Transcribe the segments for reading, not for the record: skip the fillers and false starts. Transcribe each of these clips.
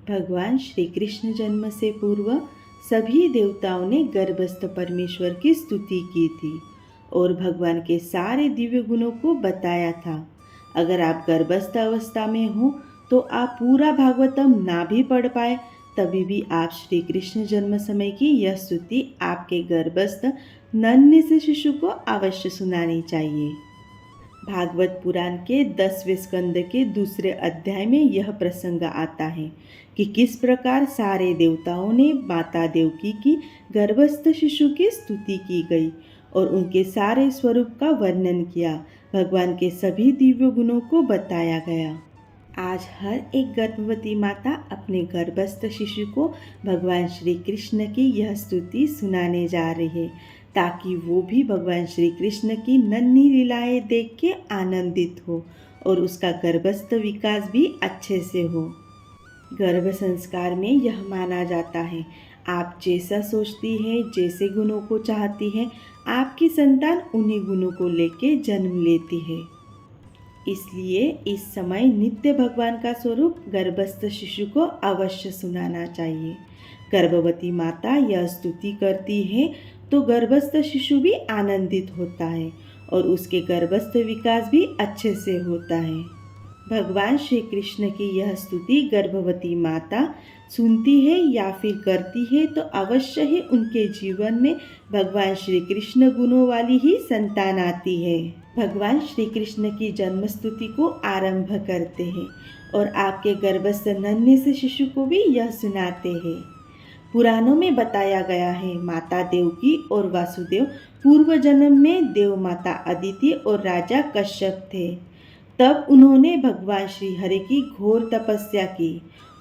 भगवान श्री कृष्ण जन्म से पूर्व सभी देवताओं ने गर्भस्थ परमेश्वर की स्तुति की थी और भगवान के सारे दिव्य गुणों को बताया था। अगर आप गर्भस्थ अवस्था में हो तो आप पूरा भागवतम ना भी पढ़ पाए, तभी भी आप श्री कृष्ण जन्म समय की यह स्तुति आपके गर्भस्थ नन्हे से शिशु को अवश्य सुनानी चाहिए। भागवत पुराण के 10वें स्कंद के दूसरे अध्याय में यह प्रसंग आता है कि किस प्रकार सारे देवताओं ने माता देवकी की गर्भस्थ शिशु की स्तुति की गई और उनके सारे स्वरूप का वर्णन किया। भगवान के सभी दिव्य गुणों को बताया गया। आज हर एक गर्भवती माता अपने गर्भस्थ शिशु को भगवान श्री कृष्ण की यह स्तुति सुनाने जा रही है, ताकि वो भी भगवान श्री कृष्ण की नन्ही लीलाएं देख के आनंदित हो और उसका गर्भस्थ विकास भी अच्छे से हो। गर्भ संस्कार में यह माना जाता है, आप जैसा सोचती है, जैसे गुणों को चाहती है, आपकी संतान उन्हीं गुणों को लेके जन्म लेती है। इसलिए इस समय नित्य भगवान का स्वरूप गर्भस्थ शिशु को अवश्य सुनाना चाहिए। गर्भवती माता यह स्तुति करती है तो गर्भस्थ शिशु भी आनंदित होता है और उसके गर्भस्थ विकास भी अच्छे से होता है। भगवान श्री कृष्ण की यह स्तुति गर्भवती माता सुनती है या फिर करती है तो अवश्य ही उनके जीवन में भगवान श्री कृष्ण गुणों वाली ही संतान आती है। भगवान श्री कृष्ण की जन्म स्तुति को आरंभ करते हैं और आपके गर्भस्थ नन्हे से शिशु को भी यह सुनाते हैं। पुराणों में बताया गया है, माता देवकी और वासुदेव पूर्व जन्म में देव माता अदिति और राजा कश्यप थे। तब उन्होंने भगवान श्री हरि की घोर तपस्या की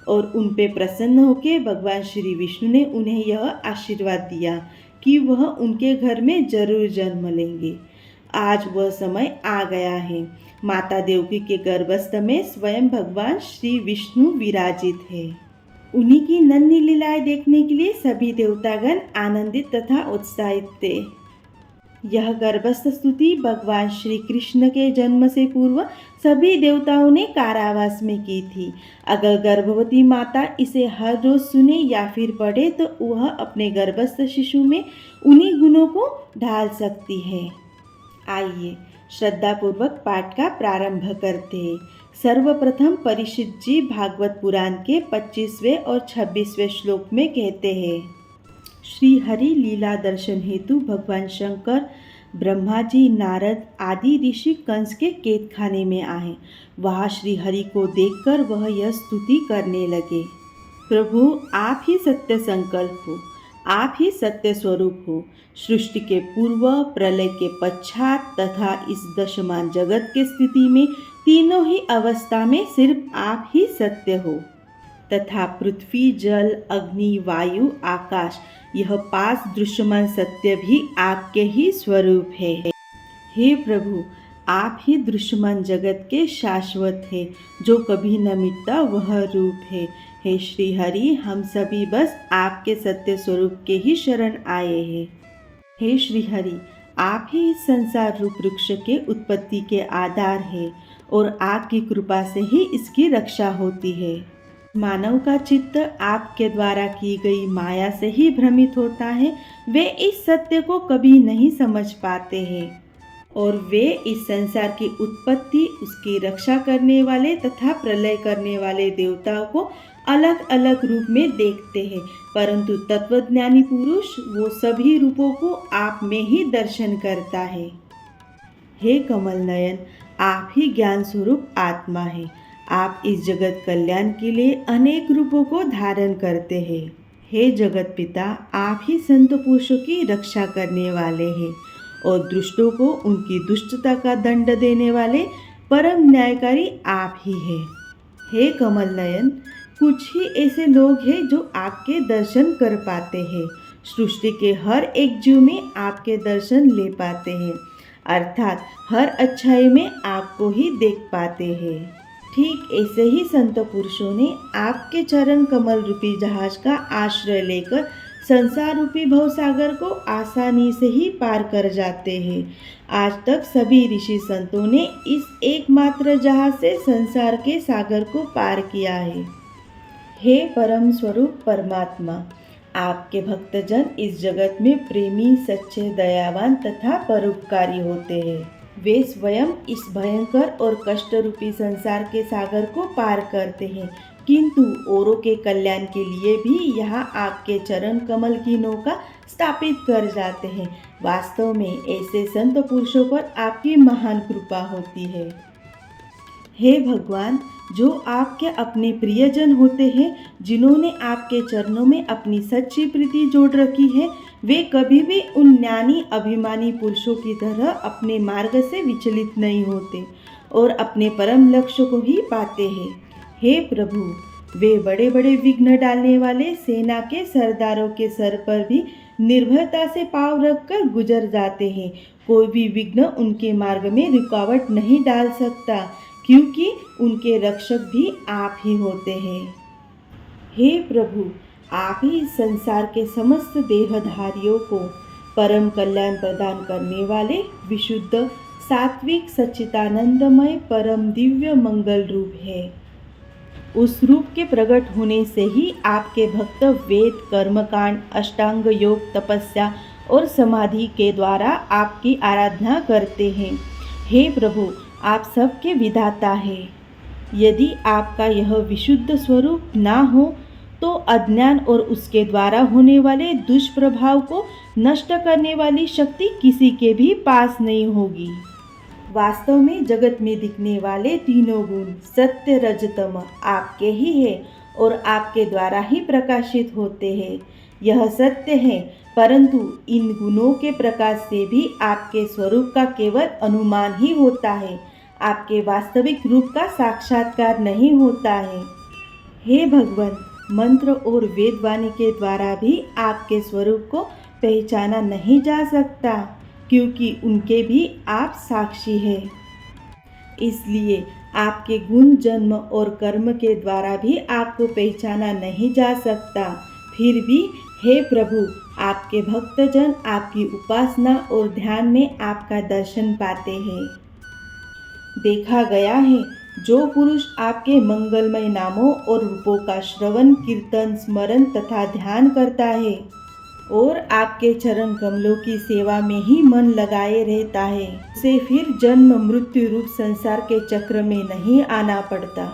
और उन पे प्रसन्न होकर भगवान श्री विष्णु ने उन्हें यह आशीर्वाद दिया कि वह उनके घर में जरूर जन्म लेंगे। आज वह समय आ गया है। माता देवकी के गर्भस्थ में स्वयं भगवान श्री विष्णु विराजित है। उन्हीं की नन्ही लीलाएं देखने के लिए सभी देवतागण आनंदित तथा उत्साहित थे। यह गर्भस्थ स्तुति भगवान श्री कृष्ण के जन्म से पूर्व सभी देवताओं ने कारावास में की थी। अगर गर्भवती माता इसे हर रोज सुने या फिर पढ़े तो वह अपने गर्भस्थ शिशु में उन्हीं गुणों को ढाल सकती है। आइए श्रद्धापूर्वक पाठ का प्रारंभ करते हैं। सर्वप्रथम परीक्षित जी भागवत पुराण के 25वें और 26वें श्लोक में कहते हैं, श्री हरि लीला दर्शन हेतु भगवान शंकर, ब्रह्मा जी, नारद आदि ऋषि कंस के कैद खाने में आए। वहाँ श्री हरि को देखकर वह यह स्तुति करने लगे, प्रभु आप ही सत्य संकल्प हो, आप ही सत्य स्वरूप हो। सृष्टि के पूर्व, प्रलय के पश्चात तथा इस दशमान जगत के स्थिति में तीनों ही अवस्था में सिर्फ आप ही सत्य हो तथा पृथ्वी, जल, अग्नि, वायु, आकाश यह 5 दृश्यमान सत्य भी आपके ही स्वरूप है। हे प्रभु, आप ही दृश्यमान जगत के शाश्वत है, जो कभी न मिटता वह रूप है। हे श्री हरि, हम सभी बस आपके सत्य स्वरूप के ही शरण आए हैं। हे श्री हरि, आप ही इस संसार रूप वृक्ष के उत्पत्ति के आधार है और आपकी कृपा से ही इसकी रक्षा होती है। मानव का चित्त आपके द्वारा की गई माया से ही भ्रमित होता है। वे इस सत्य को कभी नहीं समझ पाते हैं और वे इस संसार की उत्पत्ति, उसकी रक्षा करने वाले तथा प्रलय करने वाले देवताओं को अलग अलग रूप में देखते हैं, परंतु तत्वज्ञानी पुरुष वो सभी रूपों को आप में ही दर्शन करता है। हे कमल नयन, आप ही ज्ञान स्वरूप आत्मा है। आप इस जगत कल्याण के लिए अनेक रूपों को धारण करते हैं। हे जगत पिता, आप ही संत पुरुषों की रक्षा करने वाले हैं और दुष्टों को उनकी दुष्टता का दंड देने वाले परम न्यायकारी आप ही हैं। हे कमल नयन, कुछ ही ऐसे लोग हैं जो आपके दर्शन कर पाते हैं। सृष्टि के हर एक जीव में आपके दर्शन ले पाते हैं, अर्थात हर अच्छाई में आपको ही देख पाते हैं। ठीक ऐसे ही संत पुरुषों ने आपके चरण कमल रूपी जहाज का आश्रय लेकर संसार रूपी भवसागर को आसानी से ही पार कर जाते हैं। आज तक सभी ऋषि संतों ने इस एकमात्र जहाज से संसार के सागर को पार किया है। हे परम स्वरूप परमात्मा, आपके भक्तजन इस जगत में प्रेमी, सच्चे, दयावान तथा परोपकारी होते हैं। वे स्वयं इस भयंकर और कष्ट रूपी संसार के सागर को पार करते हैं, किंतु औरों के कल्याण के लिए भी यहाँ आपके चरण कमल की नौका स्थापित कर जाते हैं। वास्तव में ऐसे संत पुरुषों पर आपकी महान कृपा होती है। हे भगवान, जो आपके अपने प्रियजन होते हैं, जिन्होंने आपके चरणों में अपनी सच्ची प्रीति जोड़ रखी है, वे कभी भी उन ज्ञानी अभिमानी पुरुषों की तरह अपने मार्ग से विचलित नहीं होते और अपने परम लक्ष्य को ही पाते हैं। हे प्रभु, वे बड़े बड़े विघ्न डालने वाले सेना के सरदारों के सर पर भी निर्भयता से पाँव रखकर गुजर जाते हैं। कोई भी विघ्न उनके मार्ग में रुकावट नहीं डाल सकता, क्योंकि उनके रक्षक भी आप ही होते हैं। हे प्रभु, आप ही संसार के समस्त देहधारियों को परम कल्याण प्रदान करने वाले विशुद्ध सात्विक सच्चिदानंदमय परम दिव्य मंगल रूप है। उस रूप के प्रकट होने से ही आपके भक्त वेद, कर्मकांड, अष्टांग योग, तपस्या और समाधि के द्वारा आपकी आराधना करते हैं। हे प्रभु, आप सबके विधाता हैं। यदि आपका यह विशुद्ध स्वरूप ना हो तो अज्ञान और उसके द्वारा होने वाले दुष्प्रभाव को नष्ट करने वाली शक्ति किसी के भी पास नहीं होगी। वास्तव में जगत में दिखने वाले तीनों गुण सत्य, रज, तम आपके ही है और आपके द्वारा ही प्रकाशित होते हैं। यह सत्य है, परंतु इन गुणों के प्रकाश से भी आपके स्वरूप का केवल अनुमान ही होता है, आपके वास्तविक रूप का साक्षात्कार नहीं होता है। हे भगवान, मंत्र और वेदवाणी के द्वारा भी आपके स्वरूप को पहचाना नहीं जा सकता, क्योंकि उनके भी आप साक्षी हैं। इसलिए आपके गुण, जन्म और कर्म के द्वारा भी आपको पहचाना नहीं जा सकता। फिर भी हे प्रभु, आपके भक्तजन आपकी उपासना और ध्यान में आपका दर्शन पाते हैं। देखा गया है, जो पुरुष आपके मंगलमय नामों और रूपों का श्रवण, कीर्तन, स्मरण तथा ध्यान करता है और आपके चरण कमलों की सेवा में ही मन लगाए रहता है, उसे फिर जन्म मृत्यु रूप संसार के चक्र में नहीं आना पड़ता।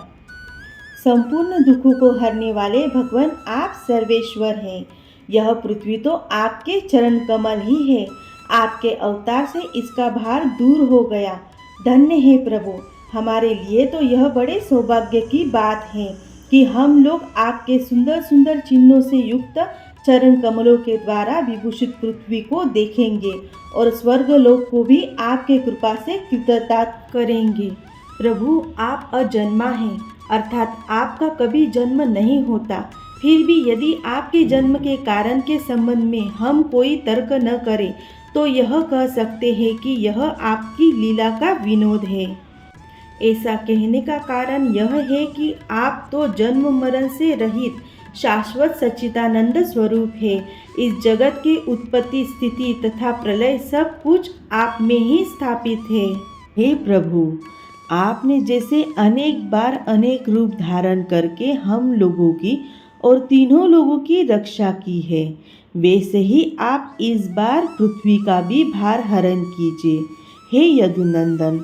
संपूर्ण दुखों को हरने वाले भगवान आप सर्वेश्वर हैं। यह पृथ्वी तो आपके चरण कमल ही है। आपके अवतार से इसका भार दूर हो गया। धन्य है प्रभु, हमारे लिए तो यह बड़े सौभाग्य की बात है कि हम लोग आपके सुंदर सुंदर चिन्हों से युक्त चरण कमलों के द्वारा विभूषित पृथ्वी को देखेंगे और स्वर्ग लोक को भी आपके कृपा से कृतज्ञता करेंगे। प्रभु, आप अजन्मा हैं, अर्थात आपका कभी जन्म नहीं होता। फिर भी यदि आपके जन्म के कारण के संबंध में हम कोई तर्क न करें तो यह कह सकते हैं कि यह आपकी लीला का विनोद है। ऐसा कहने का कारण यह है कि आप तो जन्म मरण से रहित शाश्वत सच्चिदानंद स्वरूप है। इस जगत की उत्पत्ति, स्थिति तथा प्रलय सब कुछ आप में ही स्थापित है। हे प्रभु, आपने जैसे अनेक बार अनेक रूप धारण करके हम लोगों की और तीनों लोगों की रक्षा की है, वैसे ही आप इस बार पृथ्वी का भी भार हरण कीजिए। हे यदुनंदन,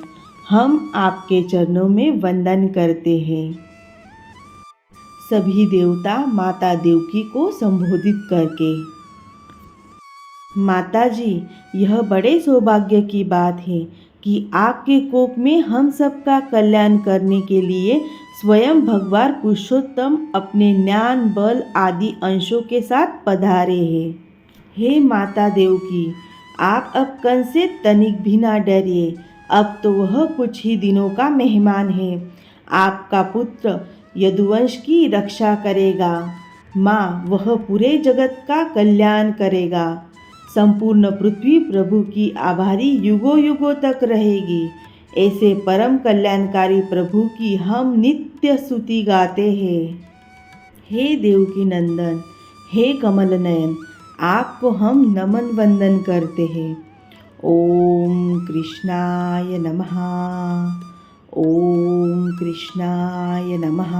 हम आपके चरणों में वंदन करते हैं। सभी देवता माता देवकी को संबोधित करके, माता जी, यह बड़े सौभाग्य की बात है कि आपके कोप में हम सबका कल्याण करने के लिए स्वयं भगवान पुरुषोत्तम अपने ज्ञान, बल आदि अंशों के साथ पधारे हैं। हे माता देवकी, आप अब कंस से तनिक भी ना डरिए। अब तो वह कुछ ही दिनों का मेहमान है। आपका पुत्र यदुवंश की रक्षा करेगा। माँ, वह पूरे जगत का कल्याण करेगा। संपूर्ण पृथ्वी प्रभु की आभारी युगों युगों तक रहेगी। ऐसे परम कल्याणकारी प्रभु की हम नित्य स्तुति गाते हैं। हे देवकी नंदन, हे कमल नयन, आपको हम नमन वंदन करते हैं। ओम कृष्णाय नमः। ओम कृष्णाय नमः।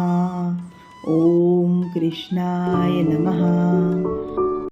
ओम कृष्णाय नमः।